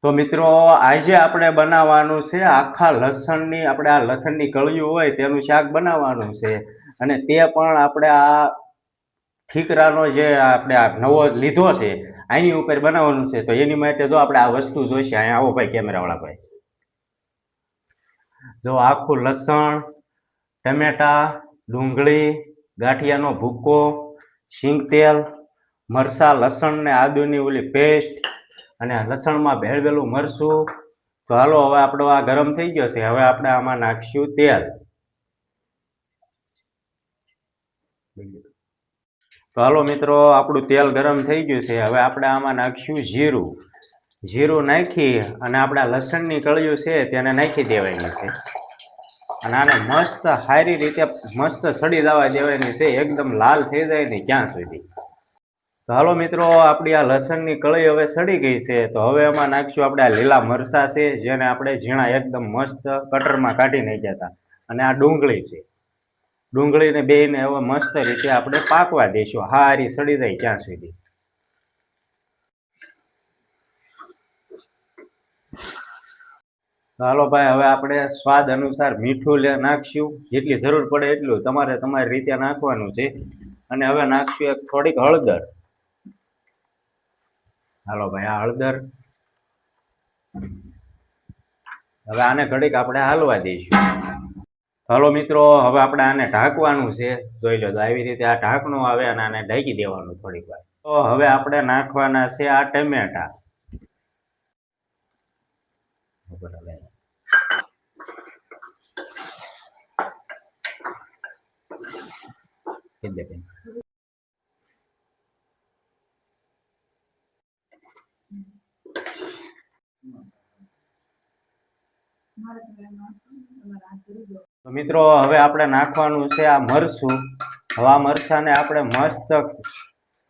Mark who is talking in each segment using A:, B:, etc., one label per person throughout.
A: તો મિત્રો આજે આપણે બનાવવાનું છે આખા લસણની આપણે આ લસણની કળિયું હોય તેનું શાક બનાવવાનું છે અને તે પણ આપણે આ ઠીકરાનો જે આપણે આ નવો લીધો છે આની ઉપર બનાવવાનું છે. તો એની માટે જો આપણે આ વસ્તુ જોઈશે. અહીંયા આવો ભાઈ, કેમેરાવાળા ભાઈ. જો આખું લસણ, ટમેટા, ડુંગળી, ગાંઠિયાનો ભૂકો, સિંગ તેલ, મરચાં, લસણ ને આદુની ઓલી પેસ્ટ અને લસણમાં ભેળવેલું મરચું. તો હાલો હવે આપણો આ ગરમ થઈ ગયો છે. હવે આપણે આમાં નાખશું તેલ. તો હાલો મિત્રો, આપણું તેલ ગરમ થઈ ગયું છે. હવે આપણે આમાં નાખશું જીરું. જીરું નાખી અને આપણા લસણની કળિયું છે તેને નાખી દેવાની છે અને આને મસ્ત સારી રીતે મસ્ત સડી જવા દેવાની છે, એકદમ લાલ થઈ જાય ને ક્યાં સુધી. તો હાલો મિત્રો, આપણી આ લસણની કળી હવે સડી ગઈ છે. તો હવે એમાં નાખશું આપણે આ લીલા મરચાં છે જેને આપણે ઝીણા એકદમ મસ્ત કટરમાં કાઢી નાખ્યા હતા અને આ ડુંગળી છે. ડુંગળીને બેયને હવે મસ્ત રીતે આપણે પાકવા દઈશું, હારી સડી જાય ત્યાં સુધી. હાલો ભાઈ, હવે આપણે સ્વાદ અનુસાર મીઠું નાખશું, જેટલી જરૂર પડે એટલું તમારે તમારી રીતે નાખવાનું છે. અને હવે નાખશું એક થોડીક હળદર. હાલો ભાઈ, આ હળદર. હવે આને ઘડીક આપણે હાલવા દઈશું. હાલો મિત્રો, હવે આપણે આને ઢાંકવાનું છે. જોઈ લો, તો આવી રીતે આ ઢાંકણું આવે અને આને ઢાંકી દેવાનું થોડીક વાર. તો હવે આપણે નાખવાના છે આ ટમેટા. તો મિત્રો, હવે આપણે નાખવાનું છે આ મરચું. હવે આ મરચાને આપણે મસ્ત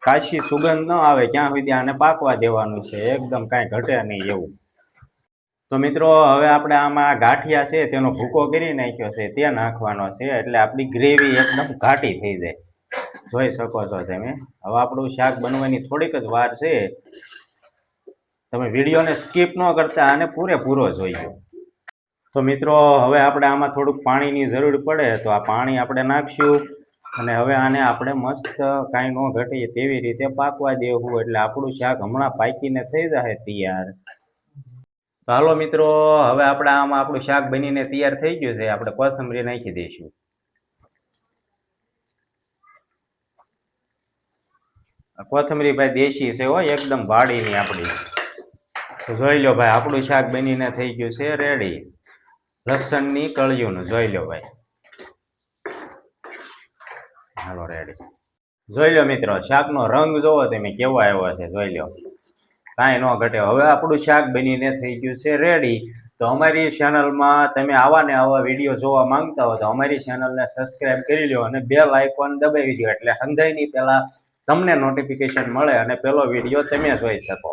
A: કાશી સુગંધ ન આવે ત્યાં સુધી આને પાકવા દેવાનું છે, એકદમ કાંઈ ઘટે નહીં એવું. તો મિત્રો, હવે આપણે આમાં ગાંઠિયા છે તેનો ભૂકો કરી નાખ્યો છે તે નાખવાનો છે, એટલે આપણી ગ્રેવી એકદમ ઘાટી થઈ જાય. જોઈ શકો છો તમે. હવે આપણું શાક બનવાની થોડીક જ વાર છે. તમે વિડીયોને સ્કીપ ન કરતા આને પૂરેપૂરો જોઈજો. તો મિત્રો, હવે આપણે આમાં થોડુંક પાણીની જરૂર પડે તો આ પાણી આપણે નાખશું અને હવે આને આપણે મસ્ત કાંઈ ન ઘટે તેવી રીતે પાકવા દેવું, એટલે આપણું શાક હમણાં પાકીને થઈ જાય તૈયાર. તો હાલો મિત્રો, હવે આપણે આમાં આપણું શાક બનીને તૈયાર થઈ ગયું છે. આપણે કોથમરી નાખી દઈશું. કોથમરી ભાઈ દેશી છે હો, એકદમ વાડીની આપણી. તો જોઈ લો ભાઈ, આપણું શાક બનીને થઈ ગયું છે રેડી. લસણની કળિયુંનું જોઈ લો ભાઈ. હાલો રેડી. જોઈ લો મિત્રો, શાકનો રંગ જોવો તમે કેવો આવ્યો છે, જોઈ લો, કાંઈ ન ઘટે. હવે આપણું શાક બનીને થઈ ગયું છે રેડી. તો અમારી ચેનલમાં તમે આવા ને આવા વિડીયો જોવા માંગતા હો તો અમારી ચેનલને સબસ્ક્રાઈબ કરી લો અને બેલ આઇકોન દબાવી દો, એટલે સંધાઈની પહેલા તમને નોટિફિકેશન મળે અને પેલો વિડીયો તમે જોઈ શકો.